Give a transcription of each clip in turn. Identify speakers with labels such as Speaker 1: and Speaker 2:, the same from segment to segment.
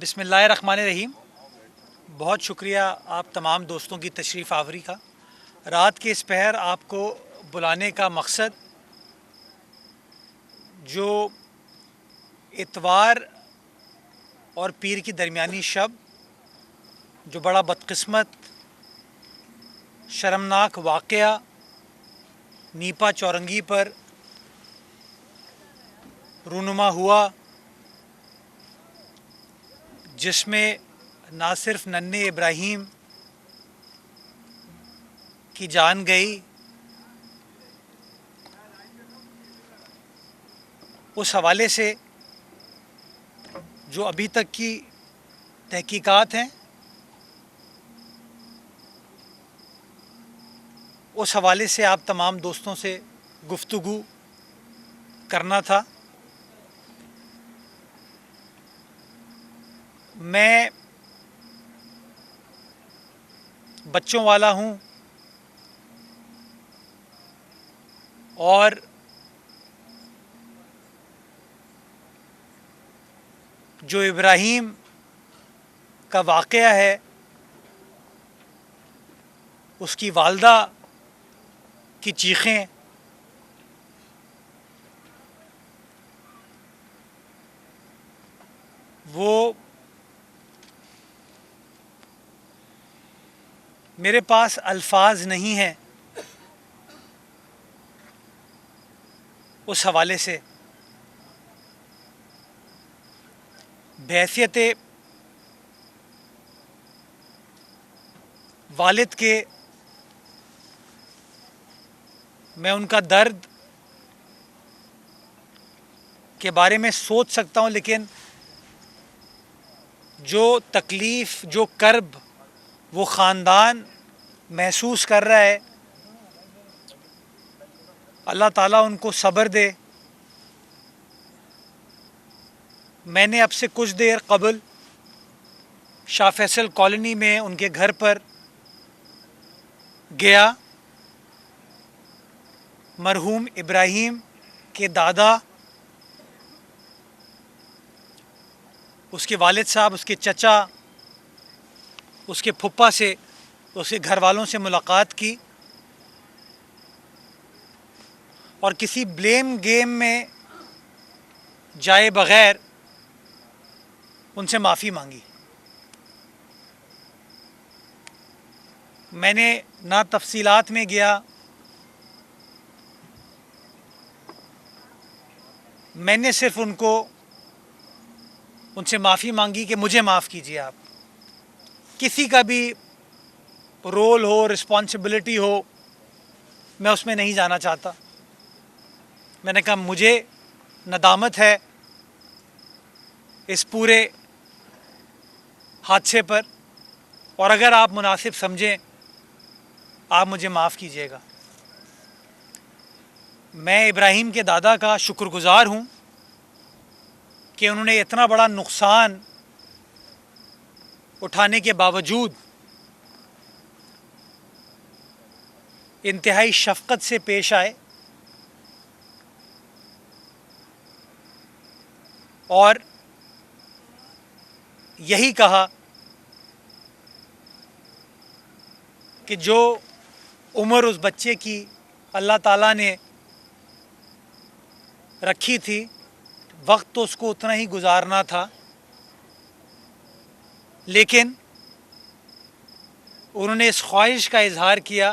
Speaker 1: بسم اللہ الرحمن الرحیم۔ بہت شکریہ آپ تمام دوستوں کی تشریف آوری کا۔ رات کے اس پہر آپ کو بلانے کا مقصد جو اتوار اور پیر کی درمیانی شب جو بڑا بدقسمت شرمناک واقعہ نیپا چورنگی پر رونما ہوا، جس میں نہ صرف ننھے ابراہیم کی جان گئی، اس حوالے سے جو ابھی تک کی تحقیقات ہیں اس حوالے سے آپ تمام دوستوں سے گفتگو کرنا تھا۔ میں بچوں والا ہوں اور جو ابراہیم کا واقعہ ہے اس کی والدہ کی چیخیں وہ میرے پاس الفاظ نہیں ہیں اس حوالے سے۔ بحیثیت والد کے میں ان کا درد کے بارے میں سوچ سکتا ہوں، لیکن جو تکلیف، جو کرب وہ خاندان محسوس کر رہا ہے، اللہ تعالیٰ ان کو صبر دے۔ میں نے اب سے کچھ دیر قبل شاہ فیصل کالونی میں ان کے گھر پر گیا۔ مرحوم ابراہیم کے دادا، اس کے والد صاحب، اس کے چچا، اس کے پھپھا سے، اس کے گھر والوں سے ملاقات کی اور کسی بلیم گیم میں جائے بغیر ان سے معافی مانگی۔ میں نے نہ تفصیلات میں گیا، میں نے صرف ان سے معافی مانگی کہ مجھے معاف کیجیے آپ۔ کسی کا بھی رول ہو، رسپانسبلٹی ہو، میں اس میں نہیں جانا چاہتا۔ میں نے کہا مجھے ندامت ہے اس پورے حادثے پر، اور اگر آپ مناسب سمجھیں آپ مجھے معاف کیجیے گا۔ میں ابراہیم کے دادا کا شکر گزار ہوں کہ انہوں نے اتنا بڑا نقصان اٹھانے کے باوجود انتہائی شفقت سے پیش آئے اور یہی کہا کہ جو عمر اس بچے کی اللہ تعالیٰ نے رکھی تھی، وقت تو اس کو اتنا ہی گزارنا تھا، لیکن انہوں نے اس خواہش کا اظہار کیا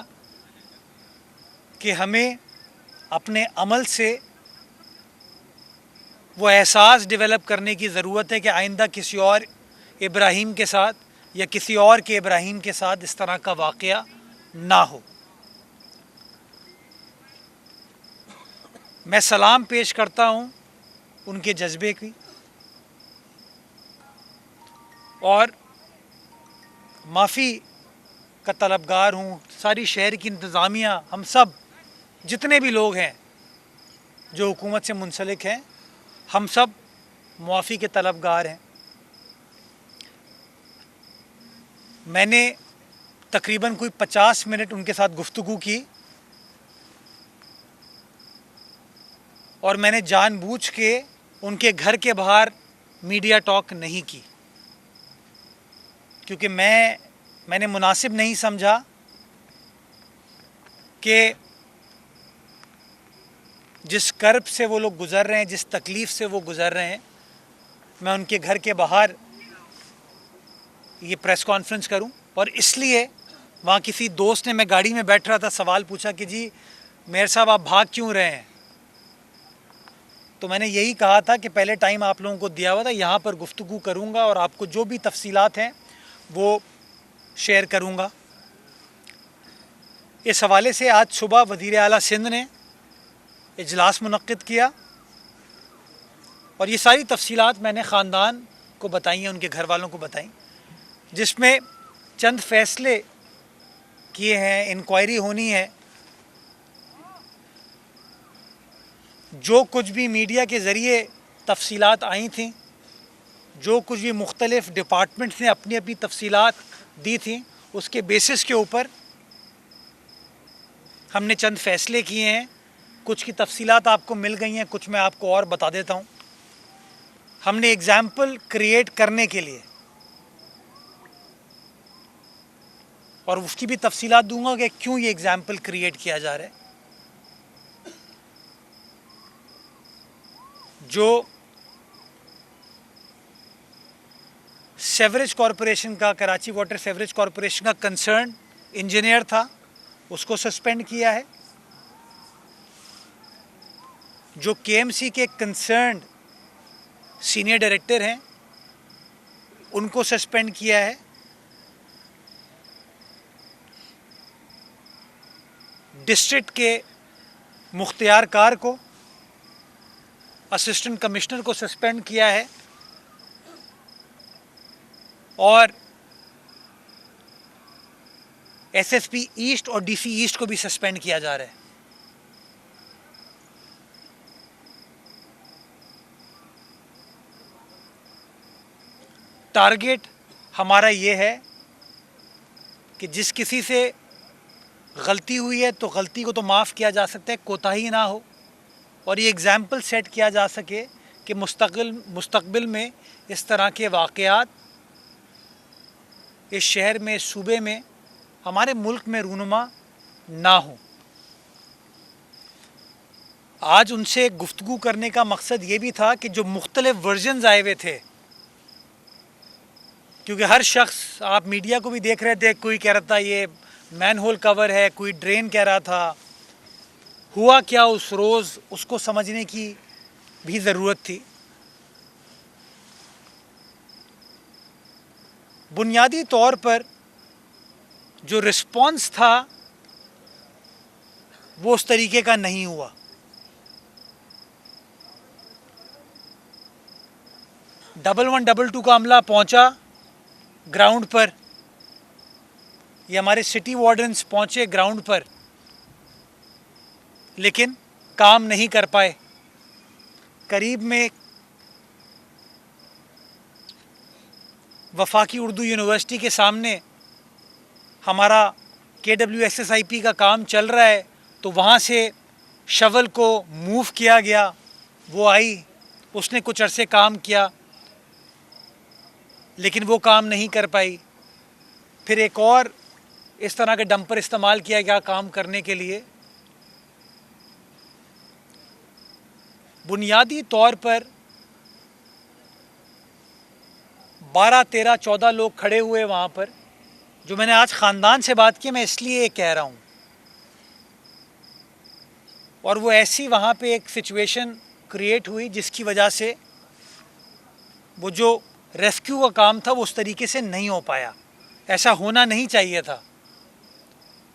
Speaker 1: کہ ہمیں اپنے عمل سے وہ احساس ڈیولپ کرنے کی ضرورت ہے کہ آئندہ کسی اور ابراہیم کے ساتھ یا کسی اور کے ابراہیم کے ساتھ اس طرح کا واقعہ نہ ہو۔ میں سلام پیش کرتا ہوں ان کے جذبے کی، اور معافی کا طلبگار ہوں۔ ساری شہر کی انتظامیہ، ہم سب جتنے بھی لوگ ہیں جو حکومت سے منسلک ہیں، ہم سب معافی کے طلبگار ہیں۔ میں نے تقریباً کوئی 50 منٹ ان کے ساتھ گفتگو کی، اور میں نے جان بوجھ کے ان کے گھر کے باہر میڈیا ٹاک نہیں کی۔ کیونکہ میں نے مناسب نہیں سمجھا کہ جس کرب سے وہ لوگ گزر رہے ہیں، جس تکلیف سے وہ گزر رہے ہیں، میں ان کے گھر کے باہر یہ پریس کانفرنس کروں. اور اس لیے وہاں کسی دوست نے، میں گاڑی میں بیٹھ رہا تھا، سوال پوچھا کہ جی میئر صاحب آپ بھاگ کیوں رہے ہیں؟ تو میں نے یہی کہا تھا کہ پہلے ٹائم آپ لوگوں کو دیا ہوا تھا، یہاں پر گفتگو کروں گا اور آپ کو جو بھی تفصیلات ہیں وہ شیئر کروں گا. اس حوالے سے آج صبح وزیر اعلیٰ سندھ نے اجلاس منعقد کیا اور یہ ساری تفصیلات میں نے خاندان کو بتائی ہیں، ان کے گھر والوں کو بتائیں، جس میں چند فیصلے کیے ہیں. انکوائری ہونی ہے. جو کچھ بھی میڈیا کے ذریعے تفصیلات آئی تھیں، جو کچھ بھی مختلف ڈپارٹمنٹس نے اپنی اپنی تفصیلات دی تھیں، اس کے بیسس کے اوپر ہم نے چند فیصلے کیے ہیں. کچھ کی تفصیلات آپ کو مل گئی ہیں، کچھ میں آپ کو اور بتا دیتا ہوں. ہم نے ایگزامپل کریٹ کرنے کے لیے، اور اس کی بھی تفصیلات دوں گا کہ کیوں یہ ایگزامپل کریٹ کیا جا رہا ہے. جو سیوریج کارپوریشن کا، کراچی واٹر سیوریج کارپوریشن کا کنسرن انجینئر تھا، اس کو سسپینڈ کیا ہے. جو کے ایم سی کے کنسرنڈ سینئر ڈائریکٹر ہیں، ان کو سسپینڈ کیا ہے. ڈسٹرکٹ کے مختار کار کو، اسسٹنٹ کمشنر کو سسپینڈ کیا ہے. اور ایس ایس پی ایسٹ اور ڈی سی ایسٹ کو بھی سسپینڈ کیا جا رہا ہے. ٹارگیٹ ہمارا یہ ہے کہ جس کسی سے غلطی ہوئی ہے تو غلطی کو تو معاف کیا جا سکتا ہے، کوتاہی نہ ہو، اور یہ ایگزامپل سیٹ کیا جا سکے کہ مستقبل میں اس طرح کے واقعات اس شہر میں، اس صوبے میں، ہمارے ملک میں رونما نہ ہوں. آج ان سے گفتگو کرنے کا مقصد یہ بھی تھا کہ جو مختلف ورژنز آئے ہوئے تھے، کیونکہ ہر شخص، آپ میڈیا کو بھی دیکھ رہے تھے، کوئی کہہ رہا تھا یہ مین ہول کور ہے، کوئی ڈرین کہہ رہا تھا. ہوا کیا اس روز، اس کو سمجھنے کی بھی ضرورت تھی. بنیادی طور پر جو رسپانس تھا وہ اس طریقے کا نہیں ہوا. 1122 کا عملہ پہنچا گراؤنڈ پر، یہ ہمارے سٹی وارڈنز پہنچے گراؤنڈ پر، لیکن کام نہیں کر پائے. قریب میں وفاقی اردو یونیورسٹی کے سامنے ہمارا KWSSIP کا کام چل رہا ہے، تو وہاں سے شول کو موو کیا گیا. وہ آئی، اس نے کچھ عرصے کام کیا، لیکن وہ کام نہیں کر پائی. پھر ایک اور اس طرح کا ڈمپر استعمال کیا گیا کام کرنے کے لیے. بنیادی طور پر 12 13 14 لوگ کھڑے ہوئے وہاں پر. جو میں نے آج خاندان سے بات کی، میں اس لیے کہہ رہا ہوں، اور وہ ایسی وہاں پہ ایک سچویشن کریٹ ہوئی جس کی وجہ سے وہ جو ریسکیو کا کام تھا وہ اس طریقے سے نہیں ہو پایا. ایسا ہونا نہیں چاہیے تھا،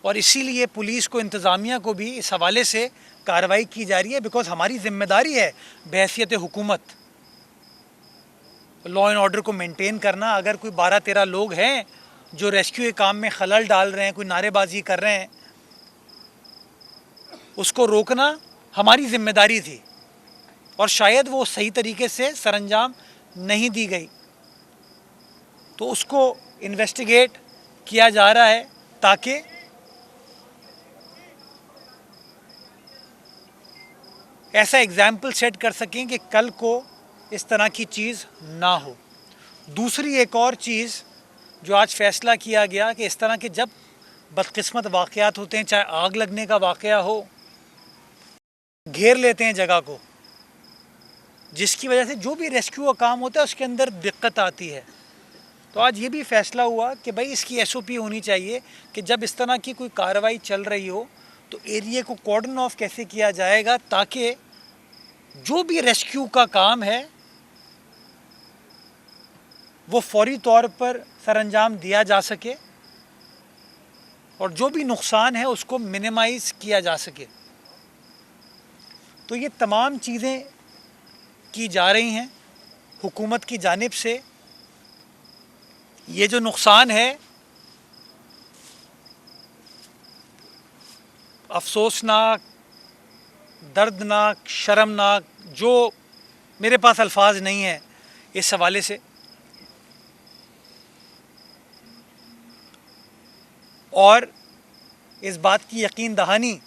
Speaker 1: اور اسی لیے پولیس کو، انتظامیہ کو بھی اس حوالے سے کارروائی کی جا رہی ہے، بیکاز ہماری ذمہ داری ہے بحیثیت حکومت لا اینڈ آرڈر کو مینٹین کرنا. اگر کوئی 12 13 لوگ ہیں جو ریسکیو کے کام میں خلل ڈال رہے ہیں، کوئی نعرے بازی کر رہے ہیں، اس کو روکنا ہماری ذمہ داری تھی، اور شاید وہ صحیح طریقے سے سر انجام نہیں دی گئی. تو اس کو انویسٹیگیٹ کیا جا رہا ہے تاکہ ایسا ایگزامپل سیٹ کر سکیں کہ کل کو اس طرح کی چیز نہ ہو. دوسری ایک اور چیز جو آج فیصلہ کیا گیا کہ اس طرح کے جب بدقسمت واقعات ہوتے ہیں، چاہے آگ لگنے کا واقعہ ہو، گھیر لیتے ہیں جگہ کو، جس کی وجہ سے جو بھی ریسکیو کا کام ہوتا ہے اس کے اندر دقت آتی ہے. تو آج یہ بھی فیصلہ ہوا کہ بھائی اس کی ایس او پی ہونی چاہیے کہ جب اس طرح کی کوئی کارروائی چل رہی ہو تو ایریے کو کارڈن آف کیسے کیا جائے گا تاکہ جو بھی ریسکیو کا کام ہے وہ فوری طور پر سر انجام دیا جا سکے اور جو بھی نقصان ہے اس کو منیمائز کیا جا سکے. تو یہ تمام چیزیں کی جا رہی ہیں حکومت کی جانب سے. یہ جو نقصان ہے افسوسناک، دردناک، شرمناک، جو میرے پاس الفاظ نہیں ہیں اس حوالے سے. اور اس بات کی یقین دہانی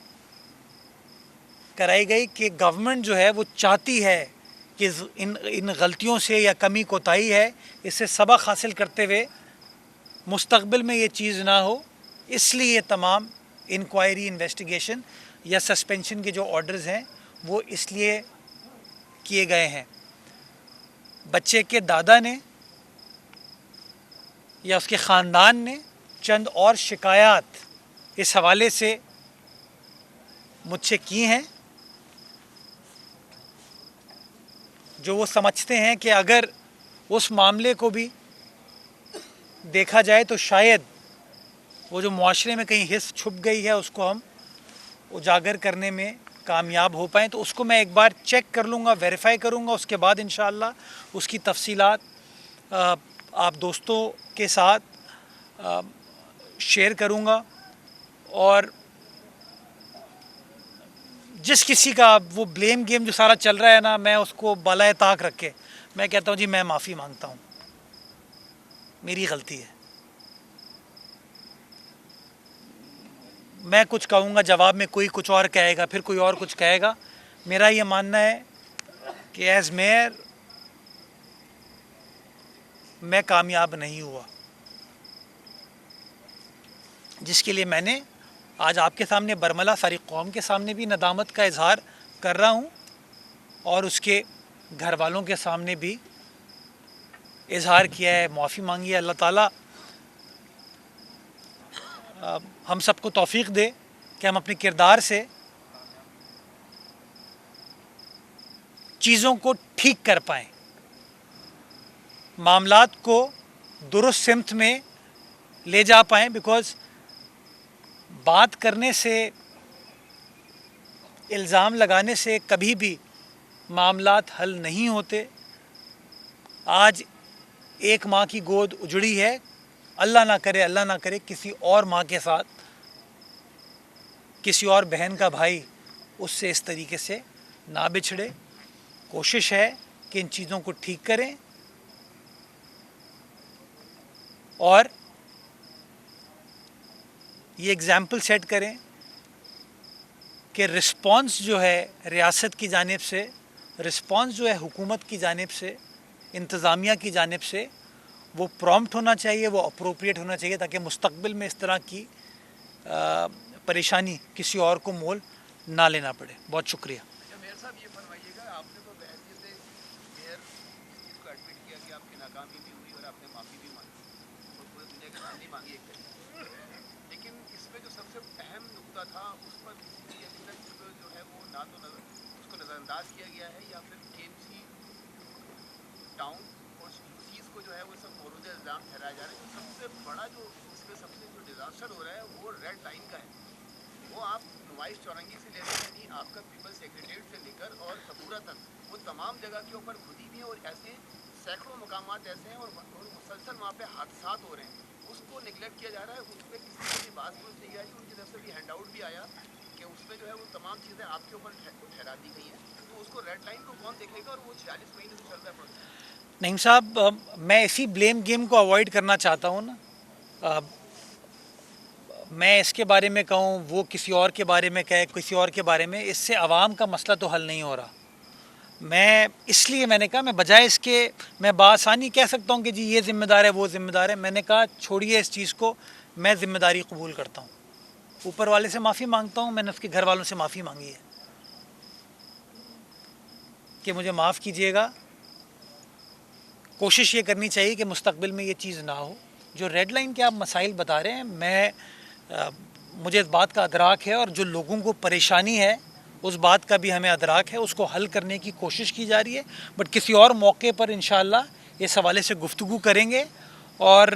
Speaker 1: کرائی گئی کہ گورنمنٹ جو ہے وہ چاہتی ہے کہ ان غلطیوں سے یا کمی کوتاہی ہے اس سے سبق حاصل کرتے ہوئے مستقبل میں یہ چیز نہ ہو. اس لیے یہ تمام انکوائری، انویسٹیگیشن یا سسپینشن کے جو آرڈرز ہیں وہ اس لیے کیے گئے ہیں. بچے کے دادا نے یا اس کے خاندان نے چند اور شکایات اس حوالے سے مجھ سے کی ہیں جو وہ سمجھتے ہیں کہ اگر اس معاملے کو بھی دیکھا جائے تو شاید وہ جو معاشرے میں کہیں حص چھپ گئی ہے اس کو ہم اجاگر کرنے میں کامیاب ہو پائیں. تو اس کو میں ایک بار چیک کر لوں گا، ویریفائی کروں گا، اس کے بعد انشاءاللہ اس کی تفصیلات آپ دوستوں کے ساتھ شیئر کروں گا. اور جس کسی کا وہ بلیم گیم جو سارا چل رہا ہے نا، میں اس کو بالائے طاق رکھ کے میں کہتا ہوں جی میں معافی مانگتا ہوں، میری غلطی ہے. میں کچھ کہوں گا، جواب میں کوئی کچھ اور کہے گا، پھر کوئی اور کچھ کہے گا. میرا یہ ماننا ہے کہ ایز میئر میں کامیاب نہیں ہوا، جس کے لیے میں نے آج آپ کے سامنے برملا ساری قوم کے سامنے بھی ندامت کا اظہار کر رہا ہوں اور اس کے گھر والوں کے سامنے بھی اظہار کیا ہے، معافی مانگی ہے. اللہ تعالیٰ ہم سب کو توفیق دے کہ ہم اپنے کردار سے چیزوں کو ٹھیک کر پائیں، معاملات کو درست سمت میں لے جا پائیں. بیکاز بات کرنے سے، الزام لگانے سے کبھی بھی معاملات حل نہیں ہوتے. آج ایک ماں کی گود اجڑی ہے، اللہ نہ کرے کسی اور ماں کے ساتھ کسی اور بہن کا بھائی اس سے اس طریقے سے نہ بچھڑے. کوشش ہے کہ ان چیزوں کو ٹھیک کریں اور یہ اگزامپل سیٹ کریں کہ رسپانس جو ہے ریاست کی جانب سے، رسپانس جو ہے حکومت کی جانب سے، انتظامیہ کی جانب سے، وہ پرومپٹ ہونا چاہیے، وہ اپروپریٹ ہونا چاہیے تاکہ مستقبل میں اس طرح کی پریشانی کسی اور کو مول نہ لینا پڑے. بہت شکریہ.
Speaker 2: میئر صاحب یہ فرمائیے گا، آپ نے تو بحثیت میئر اس چیز کو ایڈمٹ کیا کہ آپ کی ناکامی بھی ہوئی اور آپ نے معافی بھی مانگی اور پورے دنیا کی معافی مانگی ایک طریقے، لیکن اس میں جو سب سے اہم نقطہ تھا اس پر کسی بھی ابھی تک جو ہے وہ نہ تو اس کو نظر انداز کیا گیا ہے یا پھر کے ایم سی ٹاؤن اور چیز کو جو ہے وہ سب مورد الزام ٹھہرایا جا رہا ہے. جو سب سے بڑا جو اس میں سب سے جو ڈیزاسٹر ہو رہا ہے وہ ریڈ لائن کا ہے. وہ آپ نمائش چورنگی سے لے رہے ہیں، آپ کا پیپل سیکریٹریٹ سے لے کر اور سبورہ تک وہ تمام جگہ کے اوپر کھدی بھی ہیں اور ایسے سینکڑوں مقامات ایسے ہیں اور مسلسل وہاں پہ حادثات ہو رہے ہیں. اس کو نگلیکٹ کیا جا رہا ہے. اس پہ کسی کی بھی بات سمجھ نہیں آئی. ان کی طرف سے بھی ہینڈ آؤٹ بھی آیا کہ اس میں جو ہے وہ تمام چیزیں آپ کے اوپر ٹھہرا دی گئی ہیں. تو اس کو ریڈ لائن کو کون دیکھے گا؟ اور وہ 46 مہینے سے چل رہا ہے پروسیس.
Speaker 1: نعیم صاحب، میں اسی بلیم گیم کو اوائڈ کرنا چاہتا ہوں نا. میں اس کے بارے میں کہوں، وہ کسی اور کے بارے میں کہے، کسی اور کے بارے میں، اس سے عوام کا مسئلہ تو حل نہیں ہو رہا. میں اس لیے میں نے کہا میں بجائے اس کے میں بآسانی کہہ سکتا ہوں کہ جی یہ ذمہ دار ہے وہ ذمہ دار ہے، میں نے کہا چھوڑیے اس چیز کو، میں ذمہ داری قبول کرتا ہوں، اوپر والے سے معافی مانگتا ہوں، میں نے اس کے گھر والوں سے معافی مانگی ہے کہ مجھے معاف کیجیے گا، کوشش یہ کرنی چاہیے کہ مستقبل میں یہ چیز نہ ہو۔ جو ریڈ لائن کے آپ مسائل بتا رہے ہیں، مجھے اس بات کا ادراک ہے، اور جو لوگوں کو پریشانی ہے اس بات کا بھی ہمیں ادراک ہے، اس کو حل کرنے کی کوشش کی جا رہی ہے، بٹ کسی اور موقع پر انشاءاللہ اس حوالے سے گفتگو کریں گے، اور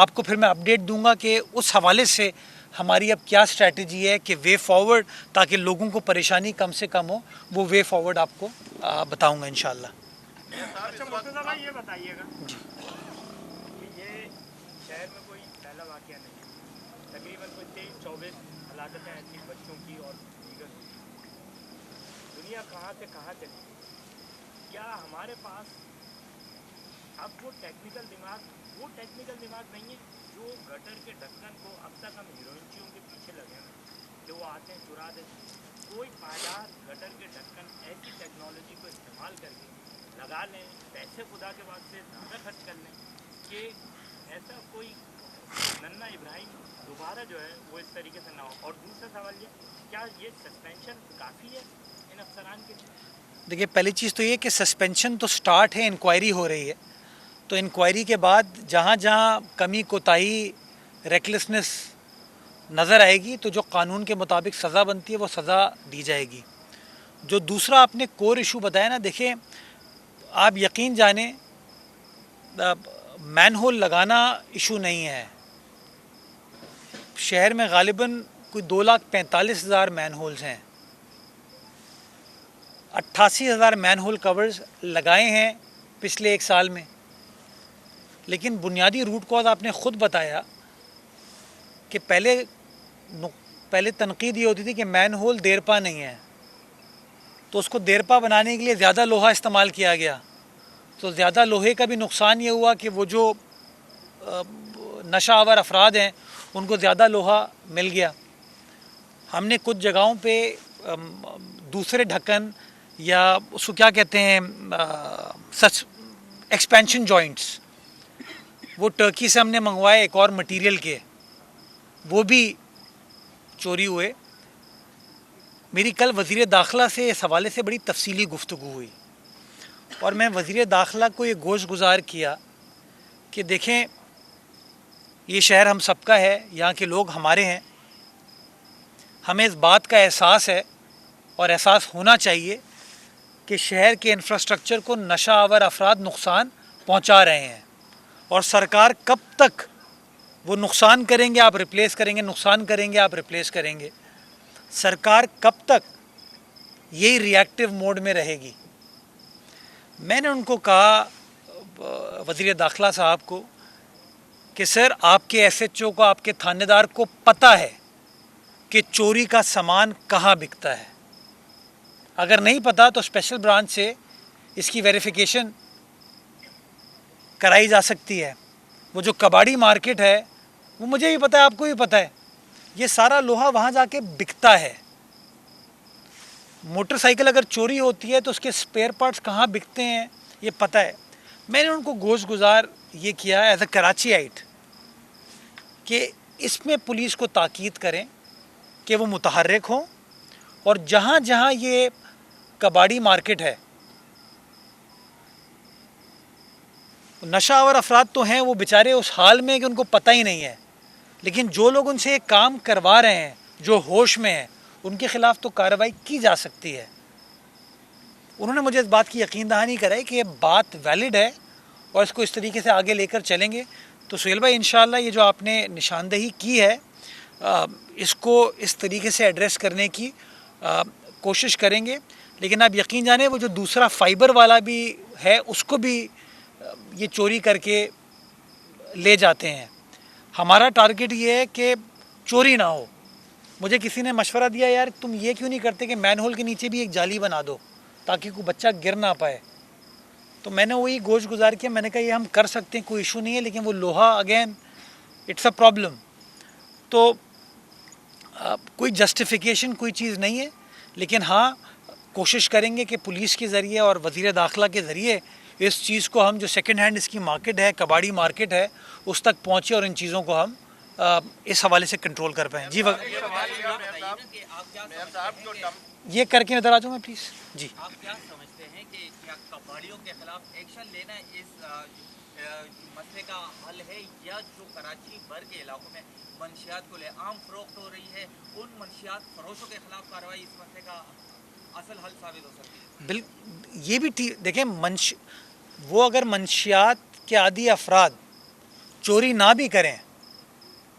Speaker 1: آپ کو پھر میں اپڈیٹ دوں گا کہ اس حوالے سے ہماری اب کیا اسٹریٹجی ہے کہ وے فارورڈ، تاکہ لوگوں کو پریشانی کم سے کم ہو، وہ وے فارورڈ آپ کو بتاؤں گا انشاءاللہ۔
Speaker 3: اچھا مرتضیٰ بھائی یہ بتائیے گا کہ یہ شہر میں کوئی پہلا واقعہ نہیں ہے، تقریباً کوئی 23-24 ہلاکتیں ایسی بچوں کی اور دیگر، دنیا کہاں سے کہاں چلی گئی؟ کیا ہمارے پاس اب وہ ٹیکنیکل دماغ نہیں ہے جو گٹر کے ڈھکن کو، اب تک ہم ہیروئنچیوں کے پیچھے لگے ہیں کہ وہ آتے ہیں چرا دیتے ہیں، کوئی پائیدار گٹر کے ڈھکن ایسی ٹیکنالوجی کو استعمال کر کے لگا لیں، پیسے خدا کے بعد سے زیادہ خرچ کر لیں کہ ایسا کوئی ننا ابراہیم دوبارہ جو ہے وہ اس طریقے سے نہ ہو۔ اور دوسرا سوال یہ، کیا یہ سسپینشن کافی ہے ان افسران کے لیے؟
Speaker 1: دیکھیے پہلی چیز تو یہ کہ سسپینشن تو سٹارٹ ہے، انکوائری ہو رہی ہے، تو انکوائری کے بعد جہاں جہاں کمی کوتاہی ریکلیسنس نظر آئے گی تو جو قانون کے مطابق سزا بنتی ہے وہ سزا دی جائے گی۔ جو دوسرا آپ نے کور ایشو بتایا نا، دیکھیں آپ یقین جانیں مین ہول لگانا ایشو نہیں ہے، شہر میں غالباً کوئی 2,45,000 مین ہولز ہیں، 88,000 مین ہول کورز لگائے ہیں پچھلے ایک سال میں، لیکن بنیادی روٹ کاز آپ نے خود بتایا کہ پہلے تنقید یہ ہوتی تھی کہ مین ہول دیرپا نہیں ہے، تو اس کو دیرپا بنانے کے لیے زیادہ لوہا استعمال کیا گیا، تو زیادہ لوہے کا بھی نقصان یہ ہوا کہ وہ جو نشہ آور افراد ہیں ان کو زیادہ لوہا مل گیا۔ ہم نے کچھ جگہوں پہ دوسرے ڈھکن یا اس کو کیا کہتے ہیں سچ ایکسپینشن جوائنٹس، وہ ٹرکی سے ہم نے منگوائے ایک اور مٹیریل کے، وہ بھی چوری ہوئے۔ میری کل وزیر داخلہ سے اس حوالے سے بڑی تفصیلی گفتگو ہوئی، اور میں وزیر داخلہ کو یہ گوش گزار کیا کہ دیکھیں یہ شہر ہم سب کا ہے، یہاں کے لوگ ہمارے ہیں، ہمیں اس بات کا احساس ہے اور احساس ہونا چاہیے کہ شہر کے انفراسٹرکچر کو نشہ آور افراد نقصان پہنچا رہے ہیں، اور سرکار کب تک وہ نقصان کریں گے آپ ریپلیس کریں گے، نقصان کریں گے آپ ریپلیس کریں گے، سرکار کب تک یہی ری ایکٹیو موڈ میں رہے گی؟ میں نے ان کو کہا وزیر داخلہ صاحب کو کہ سر آپ کے ایس ایچ او کو، آپ کے تھانے دار کو پتہ ہے کہ چوری کا سامان کہاں بکتا ہے، اگر نہیں پتہ تو اسپیشل برانچ سے اس کی ویریفیکیشن کرائی جا سکتی ہے۔ وہ جو کباڑی مارکیٹ ہے وہ مجھے بھی پتہ ہے، آپ کو بھی پتہ ہے، یہ سارا لوہا وہاں جا کے بکتا ہے۔ موٹر سائیکل اگر چوری ہوتی ہے تو اس کے اسپیئر پارٹس کہاں بکتے ہیں یہ پتہ ہے۔ میں نے ان کو گوش گزار یہ کیا ایز اے کراچی آئٹ کہ اس میں پولیس کو تاکید کریں کہ وہ متحرک ہوں، اور جہاں جہاں یہ کباڑی مارکیٹ ہے، نشہ آور افراد تو ہیں وہ بیچارے اس حال میں کہ ان کو پتہ ہی نہیں ہے، لیکن جو لوگ ان سے ایک کام کروا رہے ہیں، جو ہوش میں ہیں، ان کے خلاف تو کارروائی کی جا سکتی ہے۔ انہوں نے مجھے اس بات کی یقین دہانی کرائی کہ یہ بات ویلڈ ہے اور اس کو اس طریقے سے آگے لے کر چلیں گے۔ تو سہیل بھائی انشاءاللہ یہ جو آپ نے نشاندہی کی ہے اس کو اس طریقے سے ایڈریس کرنے کی کوشش کریں گے، لیکن آپ یقین جانیں وہ جو دوسرا فائبر والا بھی ہے اس کو بھی یہ چوری کر کے لے جاتے ہیں۔ ہمارا ٹارگٹ یہ ہے کہ چوری نہ ہو۔ مجھے کسی نے مشورہ دیا یار تم یہ کیوں نہیں کرتے کہ مین ہول کے نیچے بھی ایک جالی بنا دو تاکہ کوئی بچہ گر نہ پائے، تو میں نے وہی گوش گزار کیا، میں نے کہا یہ ہم کر سکتے ہیں، کوئی ایشو نہیں ہے، لیکن وہ لوہا اگین اٹس اے پرابلم، تو کوئی جسٹیفیکیشن کوئی چیز نہیں ہے، لیکن ہاں کوشش کریں گے کہ پولیس کے ذریعے اور وزیر داخلہ کے ذریعے اس چیز کو ہم جو سیکنڈ ہینڈ اس کی مارکیٹ ہے، کباڑی مارکیٹ ہے، اس تک پہنچے اور ان چیزوں کو ہم اس حوالے سے کنٹرول کر پائیں. جی
Speaker 2: میئر صاحب جو
Speaker 1: یہ کر کے ادھر آ جاؤں میں پلیز. جی
Speaker 4: آپ کیا سمجھتے ہیں کہ کیا کباڑیوں کے خلاف ایکشن لینا اس مسئلے کا حل ہے، یا جو کراچی بھر کے علاقوں میں منشیات کو لے عام فروخت ہو رہی ہے ان منشیات فروشوں کے خلاف کارروائی اس مسئلے کا اصل حل ثابت ہو سکتی ہے؟
Speaker 1: یہ بھی دیکھیں وہ اگر منشیات کے عادی افراد چوری نہ بھی کریں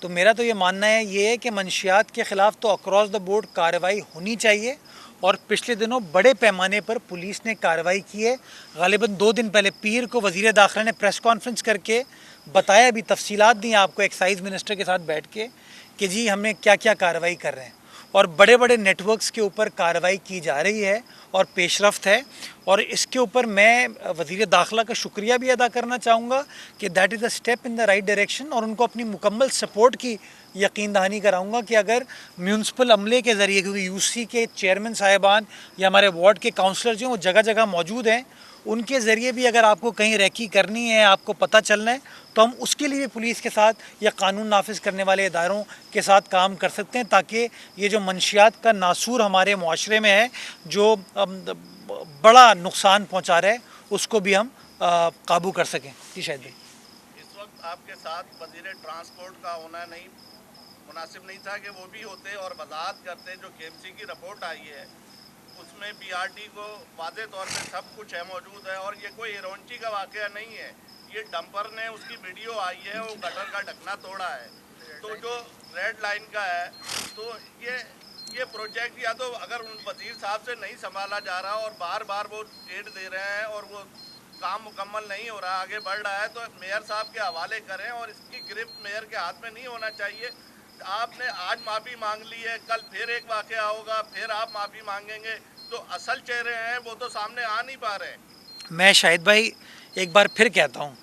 Speaker 1: تو میرا تو یہ ماننا ہے یہ ہے کہ منشیات کے خلاف تو اکراس دا بورڈ کارروائی ہونی چاہیے. اور پچھلے دنوں بڑے پیمانے پر پولیس نے کارروائی کی ہے. غالباً 2 دن پہلے پیر کو وزیر داخلہ نے پریس کانفرنس کر کے بتایا، بھی تفصیلات دیں آپ کو ایکسائز منسٹر کے ساتھ بیٹھ کے کہ جی ہم نے کیا کیا کارروائی کر رہے ہیں. اور بڑے بڑے نیٹ ورکس کے اوپر کارروائی کی جا رہی ہے اور پیش رفت ہے. اور اس کے اوپر میں وزیر داخلہ کا شکریہ بھی ادا کرنا چاہوں گا کہ that is a step in the right direction, اور ان کو اپنی مکمل سپورٹ کی یقین دہانی کراؤں گا کہ اگر میونسپل عملے کے ذریعے، کیونکہ یو سی کے چیئرمین صاحبان یا ہمارے وارڈ کے کاؤنسلر جو ہیں وہ جگہ جگہ موجود ہیں، ان کے ذریعے بھی اگر آپ کو کہیں ریکی کرنی ہے، آپ کو پتہ چلنا ہے، تو ہم اس کے لیے پولیس کے ساتھ یا قانون نافذ کرنے والے اداروں کے ساتھ کام کر سکتے ہیں، تاکہ یہ جو منشیات کا ناسور ہمارے معاشرے میں ہے، جو بڑا نقصان پہنچا رہا ہے، اس کو بھی ہم قابو کر سکیں. جی شاہد بھائی.
Speaker 2: اس وقت آپ کے ساتھ وزیر ٹرانسپورٹ کا ہونا نہیں مناسب نہیں تھا کہ وہ بھی ہوتے اور وضاحت کرتے. جو کے ایم سی کی رپورٹ آئی ہے اس میں پی آر ٹی کو واضح طور پہ سب کچھ ہے موجود ہے، اور یہ کوئی ایرونچی کا واقعہ نہیں ہے. یہ ڈمپر نے اس کی ویڈیو آئی ہے، وہ گٹر کا ڈھکنا توڑا ہے. تو جو ریڈ لائن کا ہے، تو یہ پروجیکٹ یا تو اگر ان وزیر صاحب سے نہیں سنبھالا جا رہا اور بار بار وہ ڈیٹ دے رہے ہیں اور وہ کام مکمل نہیں ہو رہا، آگے بڑھ رہا ہے، تو میئر صاحب کے حوالے کریں. اور اس کی گرفت میئر کے ہاتھ میں نہیں ہونا چاہیے. آپ نے آج معافی مانگ لی ہے، کل پھر ایک واقعہ ہوگا، پھر آپ معافی مانگیں گے، تو اصل چہرے ہیں وہ تو سامنے آ نہیں پا رہے ہیں.
Speaker 1: میں شاہد بھائی ایک بار پھر کہتا ہوں،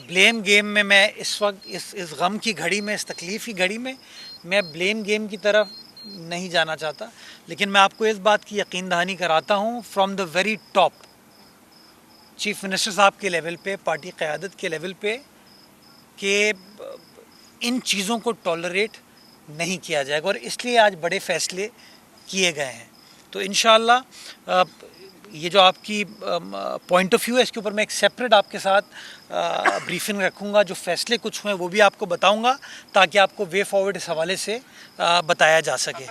Speaker 1: بلیم گیم میں اس وقت اس غم کی گھڑی میں، اس تکلیف کی گھڑی میں بلیم گیم کی طرف نہیں جانا چاہتا. لیکن میں آپ کو اس بات کی یقین دہانی کراتا ہوں from the very top, chief minister صاحب کے لیول پہ، پارٹی قیادت کے لیول پہ، کہ ان چیزوں کو ٹالریٹ نہیں کیا جائے گا، اور اس لیے آج بڑے فیصلے کیے گئے ہیں. تو انشاءاللہ یہ جو آپ کی پوائنٹ آف ویو ہے، اس کے اوپر میں ایک سیپریٹ آپ کے ساتھ بریفنگ رکھوں گا. جو فیصلے کچھ ہوئے وہ بھی آپ کو بتاؤں گا، تاکہ آپ کو وے فارورڈ اس حوالے سے بتایا جا سکے.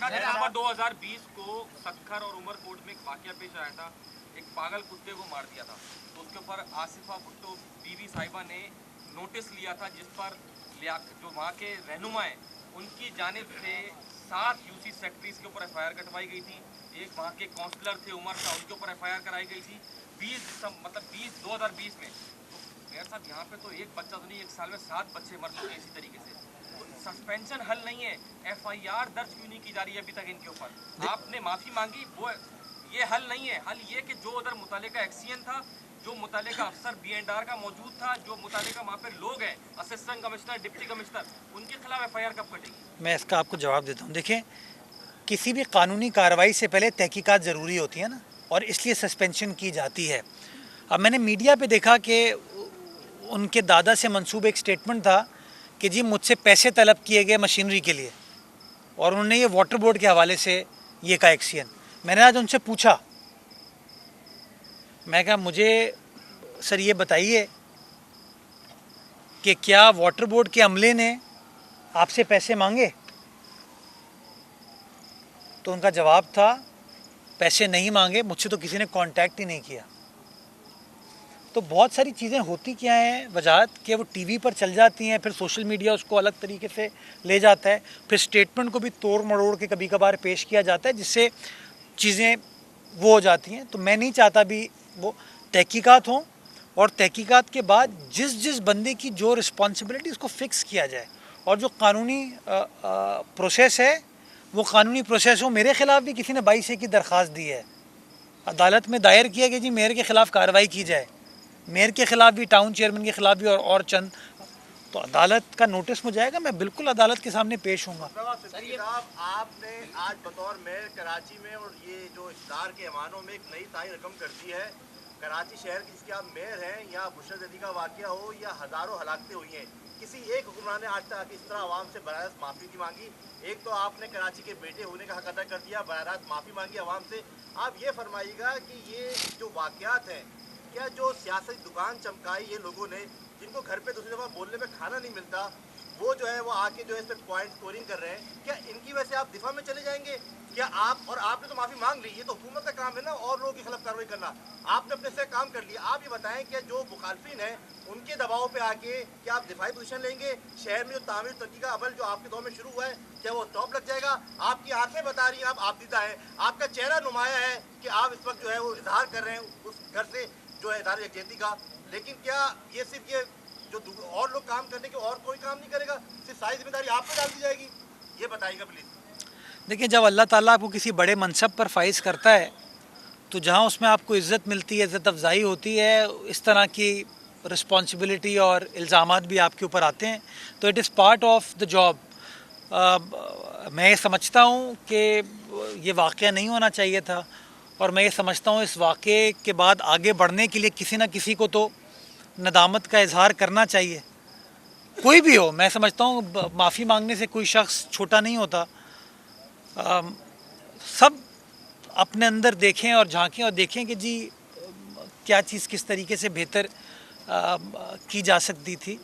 Speaker 5: 2020 کو سکھر اور عمر کوٹ میں ایک واقعہ پیش آیا تھا، ایک پاگل کتے کو مار دیا تھا. تو اس کے اوپر آصفہ بھٹو بی بی صاحبہ نے نوٹس لیا تھا، جس پر جو وہاں کے رہنما ہیں ان کی جانب سے 7 یو سی سیکٹریز کے اوپر ایف آئی آر کٹوائی گئی تھی. ایک وہاں کے کونسلر تھے عمر کا، ان کے اوپر ایف آئی آر کرائی گئی تھی 2020 میں. تو میئر صاحب یہاں پہ تو ایک بچہ تو نہیں، ایک سال میں 7 بچے مر چکے اسی طریقے سے. سسپینشن حل نہیں ہے، ایف آئی آر درج کیوں نہیں کی جا رہی ہے ابھی تک ان کے اوپر؟ آپ نے معافی مانگی، وہ یہ حل نہیں ہے. حل یہ کہ جو ادھر متعلقہ ایکسین تھا، جو متعلقہ افسر بی اینڈ آر کا موجود تھا، جو متعلقہ وہاں پہ لوگ ہیں، اسسٹنٹ کمشنر، ڈپٹی کمشنر، ان کے خلاف ایف آئی آر کب کٹے گی؟
Speaker 1: میں اس کا آپ کو جواب دیتا ہوں. دیکھیں، کسی بھی قانونی کارروائی سے پہلے تحقیقات ضروری ہوتی ہے نا، اور اس لیے سسپینشن کی جاتی ہے. اب میں نے میڈیا پہ دیکھا کہ ان کے دادا سے منسوب ایک سٹیٹمنٹ تھا کہ جی مجھ سے پیسے طلب کیے گئے مشینری کے لیے، اور انہوں نے یہ واٹر بورڈ کے حوالے سے یہ کہا ایکسین. میں نے آج ان سے پوچھا، میں کہا مجھے سر یہ بتائیے کہ کیا واٹر بورڈ کے عملے نے آپ سے پیسے مانگے؟ تو ان کا جواب تھا پیسے نہیں مانگے، مجھ سے تو کسی نے کانٹیکٹ ہی نہیں کیا. تو بہت ساری چیزیں ہوتی کیا ہیں وجاہت کہ وہ ٹی وی پر چل جاتی ہیں، پھر سوشل میڈیا اس کو الگ طریقے سے لے جاتا ہے، پھر سٹیٹمنٹ کو بھی توڑ مڑوڑ کے کبھی کبھار پیش کیا جاتا ہے، جس سے چیزیں وہ ہو جاتی ہیں. تو میں نہیں چاہتا بھی وہ تحقیقات ہوں، اور تحقیقات کے بعد جس بندے کی جو رسپانسبلٹی اس کو فکس کیا جائے، اور جو قانونی پروسیس ہے وہ قانونی پروسیس ہو. میرے خلاف بھی کسی نے 22A کی درخواست دی ہے، عدالت میں دائر کیا کہ جی میئر کے خلاف کارروائی کی جائے. میئر کے خلاف بھی، ٹاؤن چیئرمین کے خلاف بھی، اور چند تو عدالت کا نوٹس مجھے آئے گا, میں بالکل عدالت کے سامنے پیش ہوں گا.
Speaker 2: صدیقی صاحب آپ نے آج بطور میئر کراچی میں اور یہ جو اقتدار کے ایوانوں میں ایک نئی تعین رقم کر دی ہے. کراچی شہر کی جس کے آپ میئر ہیں, یہاں بشر زدی کا واقعہ ہو یا ہزاروں ہلاکتیں ہوئی ہیں, کسی ایک حکمران نے آج تک اس طرح عوام سے براہ راست معافی نہیں مانگی. ایک تو آپ نے کراچی کے بیٹے ہونے کا حق ادا کر دیا, براہ راست معافی مانگی عوام سے. آپ یہ فرمائیے گا کہ یہ جو واقعات ہیں, کیا جو سیاسی دکان چمکائی یہ لوگوں نے, جن کو گھر پہ دوسری دفعہ بولنے میں کھانا نہیں ملتا, وہ جو ہے وہ آ کے جو ہے اس پہ پوائنٹ اسکورنگ کر رہے ہیں, کیا ان کی وجہ سے آپ دفاع میں چلے جائیں گے؟ کیا آپ نے تو معافی مانگ لی, یہ تو حکومت کا کام ہے نا اور لوگوں کے خلاف کارروائی کرنا. آپ نے اپنے سے کام کر لیا. آپ یہ بتائیں کہ جو مخالفین ہیں ان کے دباؤ پہ آ کے کیا آپ دفاعی پوزیشن لیں گے؟ شہر میں جو تعمیر ترقی کا عمل جو آپ کے دور میں شروع ہوا ہے, کیا وہ ٹاپ لگ جائے گا؟ آپ کی آنکھیں بتا رہی ہیں, آپ دیدہ ہیں, آپ کا چہرہ نمایاں ہے کہ آپ اس وقت جو ہے وہ اظہار کر رہے ہیں اس گھر سے جو ہے ادارے یکجہتی کا. لیکن کیا یہ صرف یہ جو اور لوگ کام کرنے کے اور کوئی کام نہیں کرے گا, صرف ساری ذمہ داری آپ پہ ڈال دی جائے گی؟ یہ بتائیے گا پلیز.
Speaker 1: دیکھیں, جب اللہ تعالیٰ آپ کو کسی بڑے منصب پر فائز کرتا ہے تو جہاں اس میں آپ کو عزت ملتی ہے, عزت افزائی ہوتی ہے, اس طرح کی رسپانسبلٹی اور الزامات بھی آپ کے اوپر آتے ہیں, تو it is part of the job. میں یہ سمجھتا ہوں کہ یہ واقعہ نہیں ہونا چاہیے تھا, اور میں یہ سمجھتا ہوں اس واقعے کے بعد آگے بڑھنے کے لیے کسی نہ کسی کو تو ندامت کا اظہار کرنا چاہیے, کوئی بھی ہو. میں سمجھتا ہوں معافی مانگنے سے کوئی شخص چھوٹا نہیں ہوتا. سب اپنے اندر دیکھیں اور جھانکیں اور دیکھیں کہ جی کیا چیز کس طریقے سے بہتر کی جا سکتی تھی.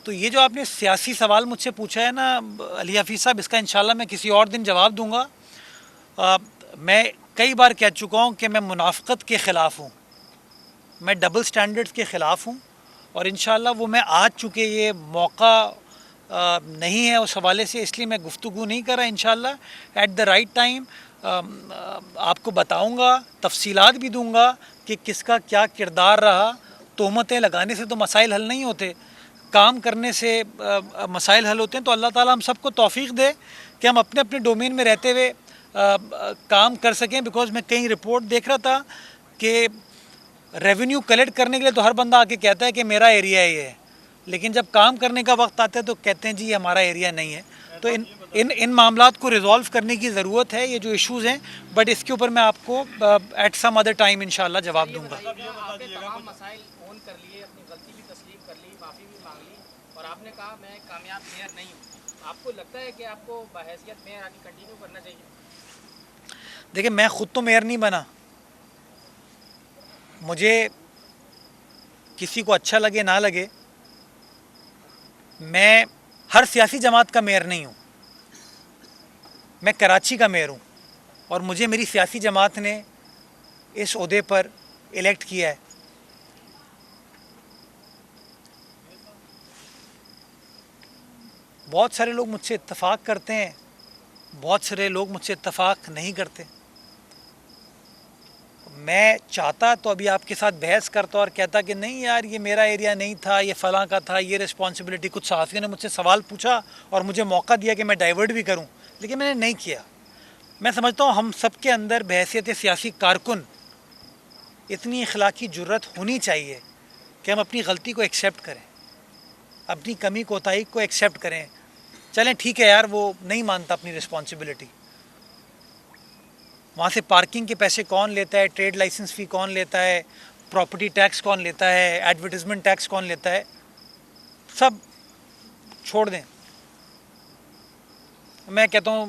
Speaker 1: تو یہ جو آپ نے سیاسی سوال مجھ سے پوچھا ہے نا علی حفیظ صاحب, اس کا انشاءاللہ میں کسی اور دن جواب دوں گا. میں کئی بار کہہ چکا ہوں کہ میں منافقت کے خلاف ہوں, میں ڈبل سٹینڈرڈز کے خلاف ہوں, اور انشاءاللہ وہ میں آج چکے یہ موقع نہیں ہے اس حوالے سے, اس لیے میں گفتگو نہیں کر رہا. انشاءاللہ ایٹ دا رائٹ ٹائم آپ کو بتاؤں گا, تفصیلات بھی دوں گا کہ کس کا کیا کردار رہا. تہمتیں لگانے سے تو مسائل حل نہیں ہوتے, کام کرنے سے مسائل حل ہوتے ہیں. تو اللہ تعالیٰ ہم سب کو توفیق دے کہ ہم اپنے اپنے ڈومین میں رہتے ہوئے کام کر سکیں. بیکاز میں کہیں رپورٹ دیکھ رہا تھا کہ ریونیو کلیکٹ کرنے کے لیے تو ہر بندہ آ کے کہتا ہے کہ میرا ایریا یہ ہے, لیکن جب کام کرنے کا وقت آتا ہے تو کہتے ہیں جی یہ ہمارا ایریا نہیں ہے. تو ان معاملات کو ریزالو کرنے کی ضرورت ہے, یہ جو ایشوز ہیں, بٹ اس کے اوپر میں آپ کو ایٹ سم ادر ٹائم انشاءاللہ جواب دوں گا.
Speaker 3: آپ نے تمام مسائل اون کر لیے, اپنی غلطی بھی تسلیم کر لی, معافی بھی مانگ لی, اور آپ نے کہا میں کامیاب میئر نہیں ہوں. آپ کو لگتا ہے کہ آپ کو بحیثیت میئر آگے کنٹینیو کرنا چاہیے؟
Speaker 1: دیکھیں, میں خود تو میئر نہیں بنا, مجھے کسی کو اچھا لگے نہ لگے, میں ہر سیاسی جماعت کا میئر نہیں ہوں. میں کراچی کا میئر ہوں, اور مجھے میری سیاسی جماعت نے اس عہدے پر الیکٹ کیا ہے. بہت سارے لوگ مجھ سے اتفاق کرتے ہیں, بہت سارے لوگ مجھ سے اتفاق نہیں کرتے. میں چاہتا تو ابھی آپ کے ساتھ بحث کرتا اور کہتا کہ نہیں یار یہ میرا ایریا نہیں تھا, یہ فلاں کا تھا, یہ رسپانسبلٹی. کچھ صحافیوں نے مجھ سے سوال پوچھا اور مجھے موقع دیا کہ میں ڈائیورٹ بھی کروں, لیکن میں نے نہیں کیا. میں سمجھتا ہوں ہم سب کے اندر بحیثیت سیاسی کارکن اتنی اخلاقی جرت ہونی چاہیے کہ ہم اپنی غلطی کو ایکسیپٹ کریں, اپنی کمی کوتاہی کو ایکسیپٹ کریں. چلیں ٹھیک ہے یار, وہ نہیں مانتا اپنی رسپانسبلٹی, وہاں سے پارکنگ کے پیسے کون لیتا ہے, ٹریڈ لائسنس فی کون لیتا ہے, پراپرٹی ٹیکس کون لیتا ہے, ایڈورٹیزمنٹ ٹیکس کون لیتا ہے, سب چھوڑ دیں. میں کہتا ہوں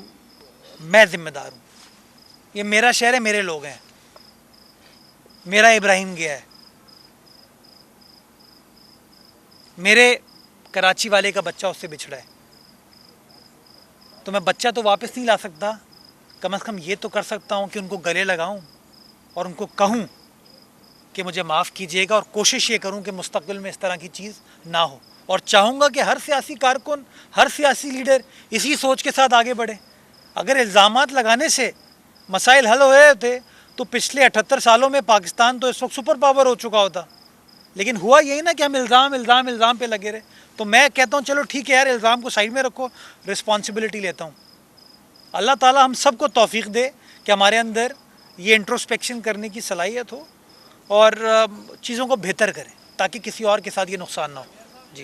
Speaker 1: میں ذمہ دار ہوں, یہ میرا شہر ہے, میرے لوگ ہیں, میرا ابراہیم گیا ہے, میرے کراچی والے کا بچہ اس سے بچھڑا ہے, تو میں بچہ تو واپس نہیں لا سکتا, کم از کم یہ تو کر سکتا ہوں کہ ان کو گلے لگاؤں اور ان کو کہوں کہ مجھے معاف کیجیے گا, اور کوشش یہ کروں کہ مستقبل میں اس طرح کی چیز نہ ہو. اور چاہوں گا کہ ہر سیاسی کارکن, ہر سیاسی لیڈر اسی سوچ کے ساتھ آگے بڑھے. اگر الزامات لگانے سے مسائل حل ہوئے ہوتے تو پچھلے 78 سالوں میں پاکستان تو اس وقت سپر پاور ہو چکا ہوتا, لیکن ہوا یہی نا کہ ہم الزام پہ لگے رہے. تو میں کہتا ہوں چلو ٹھیک ہے یار, الزام کو سائڈ میں رکھو, رسپانسبلٹی لیتا ہوں. اللہ تعالیٰ ہم سب کو توفیق دے کہ ہمارے اندر یہ انٹروسپیکشن کرنے کی صلاحیت ہو اور چیزوں کو بہتر کریں تاکہ کسی اور کے ساتھ یہ نقصان نہ ہو. جی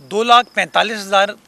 Speaker 1: 2,45,000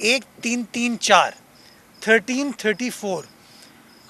Speaker 1: 1334 1334।